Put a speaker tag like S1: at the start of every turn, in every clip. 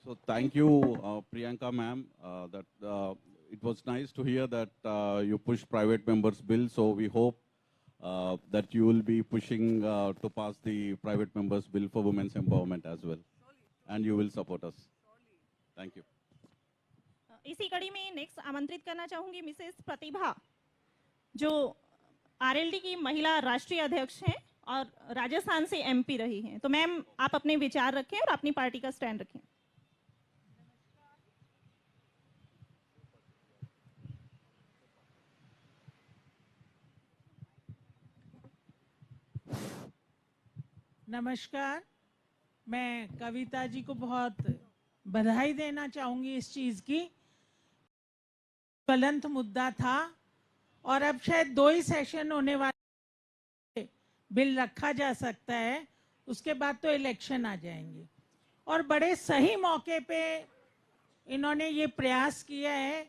S1: So thank you, Priyanka ma'am. It was nice to hear that you push private members bill. So we hope that you will be pushing to pass the private members bill for women's empowerment as well, and you will support us. Thank you.
S2: इसी कड़ी में next आमंत्रित करना चाहूंगी Mrs प्रतिभा, जो RLD की महिला राष्ट्रीय अध्यक्ष हैं और राजस्थान से एमपी रही हैं। तो मैम आप अपने विचार रखें और अपनी पार्टी का स्टैंड रखें।
S3: नमस्कार, मैं कविता जी को बहुत बधाई देना चाहूंगी इस चीज की। ज्वलंत मुद्दा था और अब शायद 2 ही सेशन होने वाले, बिल रखा जा सकता है, उसके बाद तो इलेक्शन आ जाएंगे। और बड़े सही मौके पे इन्होंने ये प्रयास किया है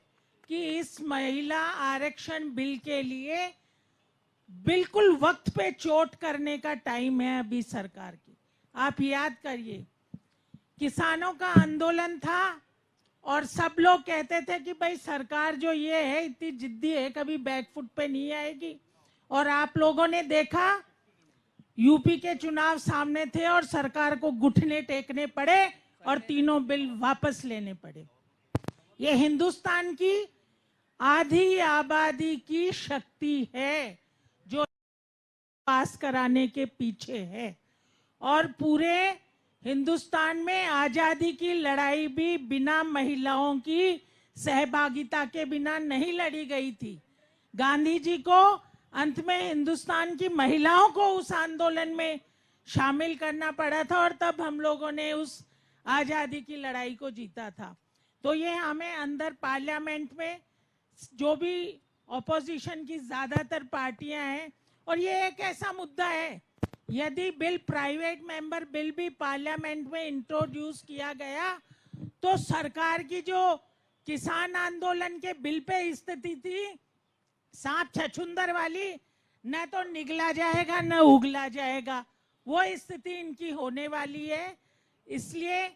S3: कि इस महिला आरक्षण बिल के लिए बिल्कुल वक्त पे चोट करने का टाइम है अभी सरकार की। आप याद करिए, किसानों का आंदोलन था और सब लोग कहते थे कि भाई सरकार जो ये है इतनी जिद्दी है, कभी बैकफुट पे नहीं आएगी। और आप लोगों ने देखा, यूपी के चुनाव सामने थे और सरकार को घुटने टेकने पड़े और तीनों बिल वापस लेने पड़े। ये हिंदुस्तान की आधी आबादी की शक्ति है जो पास कराने के पीछे है। और पूरे हिंदुस्तान में आजादी की लड़ाई भी बिना महिलाओं की सहभागिता के बिना नहीं लड़ी गई थी। गांधी जी को अंत में हिंदुस्तान की महिलाओं को उस आंदोलन में शामिल करना पड़ा था और तब हम लोगों ने उस आजादी की लड़ाई को जीता था। तो ये हमें अंदर पार्लियामेंट में जो भी ऑपोजिशन की ज्यादातर पार्टियां हैं, और ये एक ऐसा मुद्दा है, यदि बिल प्राइवेट मेंबर बिल भी पार्लियामेंट में इंट्रोड्यूस किया गया तो सरकार की जो किसान आंदोलन के बिल पे स्थिति थी सांप छछुंदर वाली, न तो निगला जाएगा न उगला जाएगा, वो स्थिति इनकी होने वाली है। इसलिए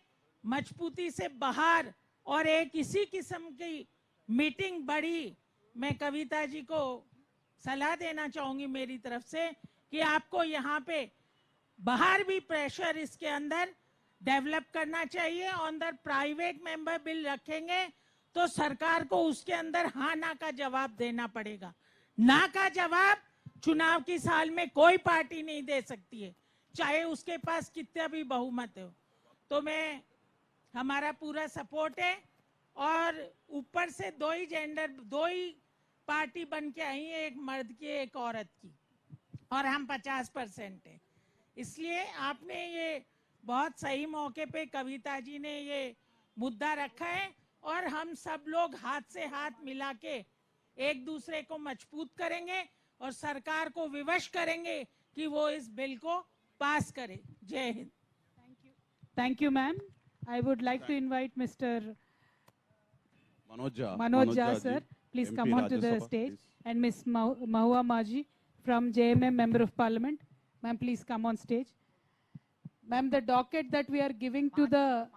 S3: मजबूती से बाहर और एक इसी किस्म की मीटिंग बड़ी, मैं कविता जी को सलाह देना चाहूंगी मेरी तरफ से कि आपको यहाँ पे बाहर भी प्रेशर इसके अंदर डेवलप करना चाहिए। अंदर प्राइवेट मेंबर बिल रखेंगे तो सरकार को उसके अंदर हाँ ना का जवाब देना पड़ेगा। ना का जवाब चुनाव की साल में कोई पार्टी नहीं दे सकती है, चाहे उसके पास कितना भी बहुमत हो। तो मैं, हमारा पूरा सपोर्ट है। और ऊपर से 2 ही जेंडर, 2 ही पार्टी बन के आई है, एक मर्द की एक औरत की, और हम 50% है। इसलिए आपने ये बहुत सही मौके पे कविता जी ने ये मुद्दा रखा है और हम सब लोग हाथ से हाथ मिला के एक दूसरे को मजबूत करेंगे और सरकार को विवश करेंगे कि वो इस बिल को पास करे। जय Hind.
S4: Thank you, ma'am. I would like to invite Mr.
S1: Manoj
S4: Jha, sir. Please
S1: MP
S4: come on to the
S1: Rajya Sabha,
S4: stage.
S1: please.
S4: And Ms. Mahua Maji from JMM, Member of Parliament. Ma'am, please come on stage. Ma'am, the docket that we are giving to the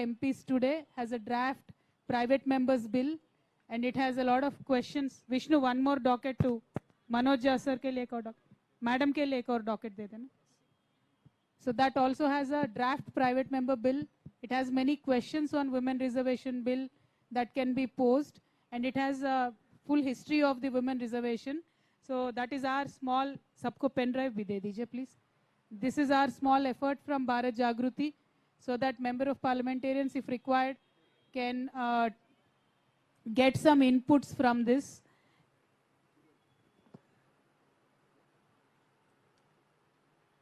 S4: MPs today has a draft private members bill, and it has a lot of questions. Vishnu, one more docket to Manoj Jha sir ke liye ek aur docket. Madam ke liye ek aur docket de dena. So that also has a draft private member bill. It has many questions on women reservation bill that can be posed, and it has a full history of the women reservation. So that is our small, sabko pen drive bhi de dijiye please. This is our small effort from Bharat Jagruti, so that member of parliamentarians, if required, can get some inputs from this.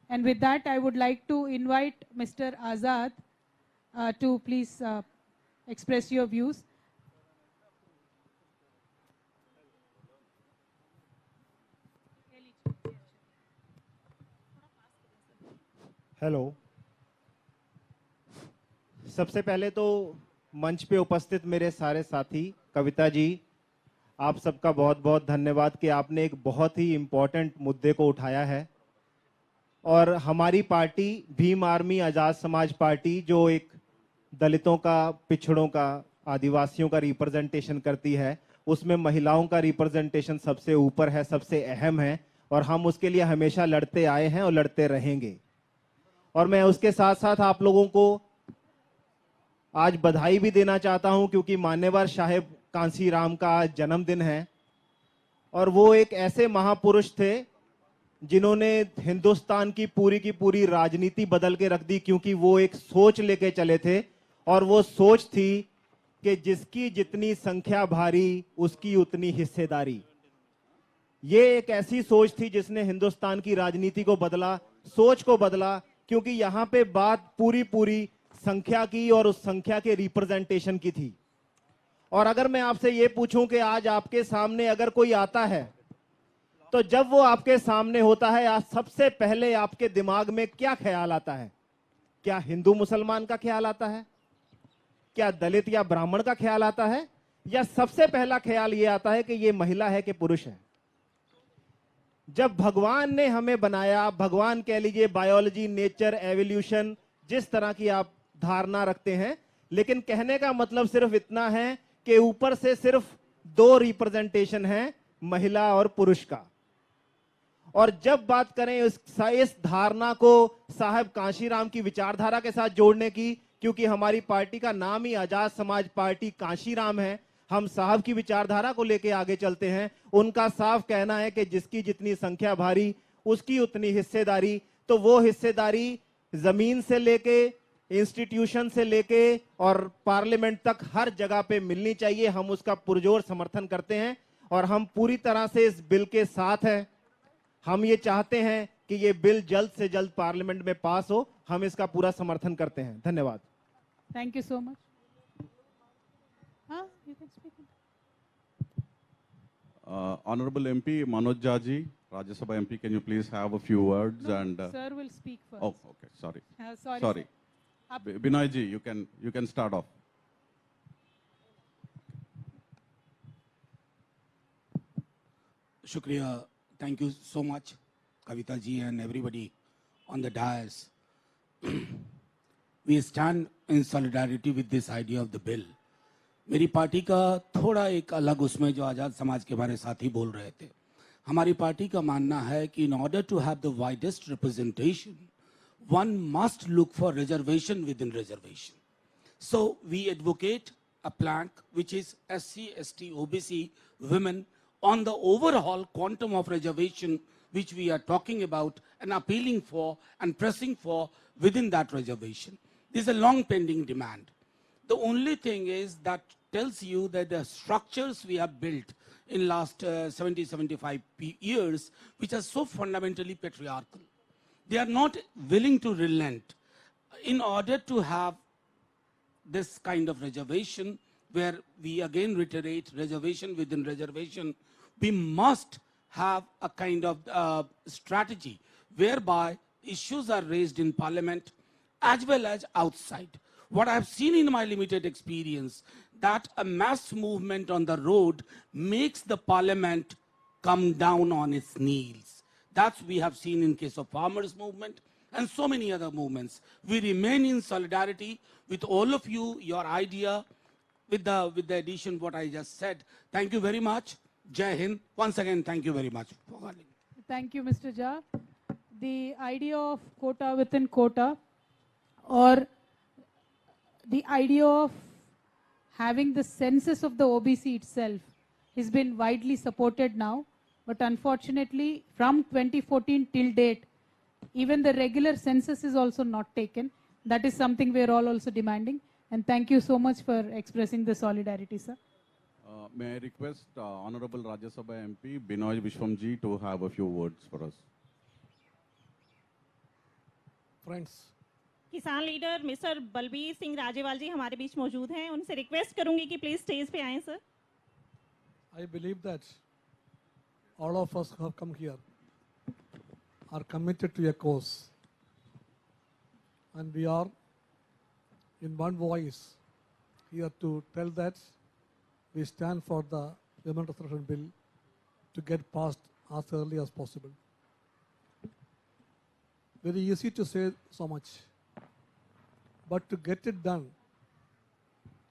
S4: And with that, I would like to invite Mr. Azad to please express your views.
S5: Hello, सबसे पहले तो मंच पे उपस्थित मेरे सारे साथी, कविता जी, आप सबका बहुत बहुत धन्यवाद कि आपने एक बहुत ही इम्पोर्टेंट मुद्दे को उठाया है। और हमारी party Bhim army Azad Samaj party जो एक दलितों का, पिछड़ों का, आदिवासियों का रिप्रेजेंटेशन करती है, उसमें महिलाओं का रिप्रेजेंटेशन सबसे ऊपर है, सबसे अहम है और हम उसके लिए हमेशा लड़ते आए हैं और लड़ते रहेंगे। और मैं उसके साथ साथ आप लोगों को आज बधाई भी देना चाहता हूं क्योंकि मान्यवर साहेब कांसी राम का आज जन्मदिन है और वो एक ऐसे महापुरुष थे जिन्होंने हिंदुस्तान की पूरी राजनीति बदल के रख दी, क्योंकि वो एक सोच लेके चले थे और वो सोच थी कि जिसकी जितनी संख्या भारी उसकी उतनी हिस्सेदारी। ये एक ऐसी सोच थी जिसने हिंदुस्तान की राजनीति को बदला, सोच को बदला, क्योंकि यहां पे बात पूरी संख्या की और उस संख्या के रिप्रेजेंटेशन की थी। और अगर मैं आपसे ये पूछूं कि आज आपके सामने अगर कोई आता है तो जब वो आपके सामने होता है आज सबसे पहले आपके दिमाग में क्या ख्याल आता है? क्या हिंदू मुसलमान का ख्याल आता है? क्या दलित या ब्राह्मण का ख्याल आता है? या सबसे पहला ख्याल ये आता है कि ये महिला है कि पुरुष है? जब भगवान ने हमें बनाया, भगवान कह लीजिए, बायोलॉजी, नेचर, एवोल्यूशन, जिस तरह की आप धारणा रखते हैं, लेकिन कहने का मतलब सिर्फ इतना है कि ऊपर से सिर्फ दो रिप्रेजेंटेशन है, महिला और पुरुष का। और जब बात करें इस धारणा को साहब कांशीराम की विचारधारा के साथ जोड़ने की, क्योंकि हमारी पार्टी का नाम ही आजाद समाज पार्टी कांशीराम है, हम साहब की विचारधारा को लेके आगे चलते हैं। उनका साफ कहना है कि जिसकी जितनी संख्या भारी उसकी उतनी हिस्सेदारी। तो वो हिस्सेदारी जमीन से लेके, इंस्टीट्यूशन से लेके और पार्लियामेंट तक हर जगह पे मिलनी चाहिए। हम उसका पुरजोर समर्थन करते हैं और हम पूरी तरह से इस बिल के साथ हैं। हम ये चाहते हैं कि ये बिल जल्द से जल्द पार्लियामेंट में पास हो। हम इसका पूरा समर्थन करते हैं। धन्यवाद।
S4: Thank you so much. You can speak.
S1: Honorable MP Manoj Jaji, Rajya Sabha MP, can you please have a few words?
S4: No,
S1: And
S4: sir will speak first.
S1: oh, okay, sorry.
S4: Sorry.
S1: Sorry.
S4: sir. Up-
S1: Binoy ji, you can start off.
S6: Shukriya. Thank you so much, Kavita ji and everybody on the dais. We stand in solidarity with this idea of the bill. मेरी party का थोड़ा एक अलग उसमें जो आज़ाद समाज के हमारे साथी बोल रहे थे, हमारी पार्टी का मानना है कि in order to have the widest representation, one must look for reservation within reservation. So we advocate a plank which is SC, ST, OBC, women on the overall quantum of reservation which we are talking about and appealing for and pressing for within that reservation. This is a long pending demand. The only thing is that tells you that the structures we have built in last 70, 75 years, which are so fundamentally patriarchal, they are not willing to relent. In order to have this kind of reservation, where we again reiterate reservation within reservation, we must have a kind of strategy whereby issues are raised in parliament as well as outside. What I've seen in my limited experience, that a mass movement on the road makes the parliament come down on its knees. That's we have seen in case of farmers movement and so many other movements. We remain in solidarity with all of you, your idea, with the addition what I just said. Thank you very much. Jai Hind. Once again, thank you very much for calling.
S4: Thank you, Mr. Jha. The idea of quota within quota, or the idea of having the census of the OBC itself has been widely supported now, but unfortunately from 2014 till date, even the regular census is also not taken. That is something we are all also demanding, and thank you so much for expressing the solidarity, sir.
S1: May I request Honorable Rajya Sabha MP Binoy Vishwamji to have a few words for us.
S7: Friends,
S2: किसान leader mister Balbir Singh Rajewal जी हमारे बीच मौजूद हैं। उनसे request करूंगी कि please stage पे आएं sir.
S7: I believe that all of us who have come here are committed to a cause, and we are in one voice here to tell that we stand for the Women Reservation Bill to get passed as early as possible. very easy to say so much. But to get it done,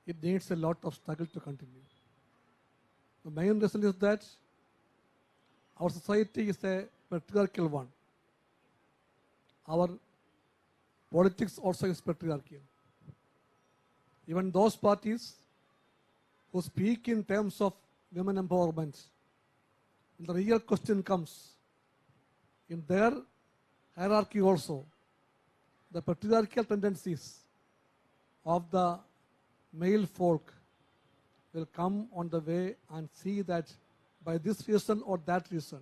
S7: it needs a lot of struggle to continue. The main reason is that our society is a patriarchal one. Our politics also is patriarchal. Even those parties who speak in terms of women empowerment, the real question comes, in their hierarchy also, the patriarchal tendencies of the male folk will come on the way and see that by this reason or that reason,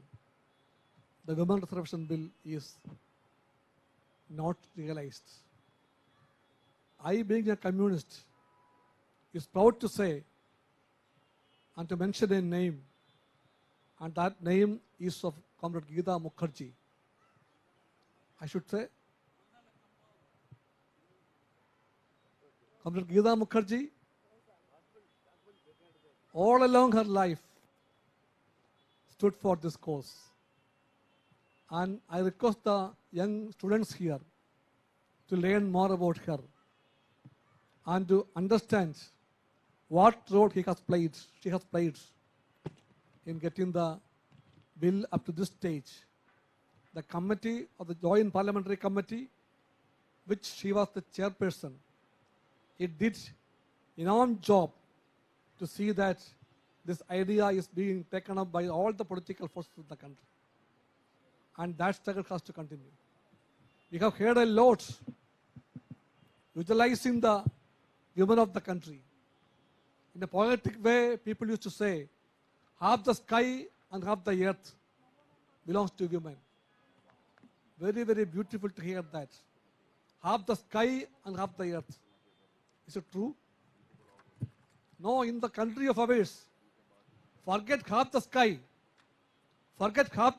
S7: the women reservation bill is not realized. I, being a communist, is proud to say and to mention a name, and that name is of Comrade Geeta Mukherjee. I should say, Comrade Geeta Mukherjee, all along her life, stood for this cause. And I request the young students here to learn more about her and to understand what role she has played in getting the bill up to this stage. The committee of the Joint Parliamentary Committee, which she was the chairperson, it did an enormous job to see that this idea is being taken up by all the political forces of the country. And that struggle has to continue. We have heard a lot utilizing the women of the country. In a poetic way, people used to say, half the sky and half the earth belongs to women. Very, very beautiful to hear that. Half the sky and half the earth. Is it true? No, in the country of ours, forget half the sky, forget half the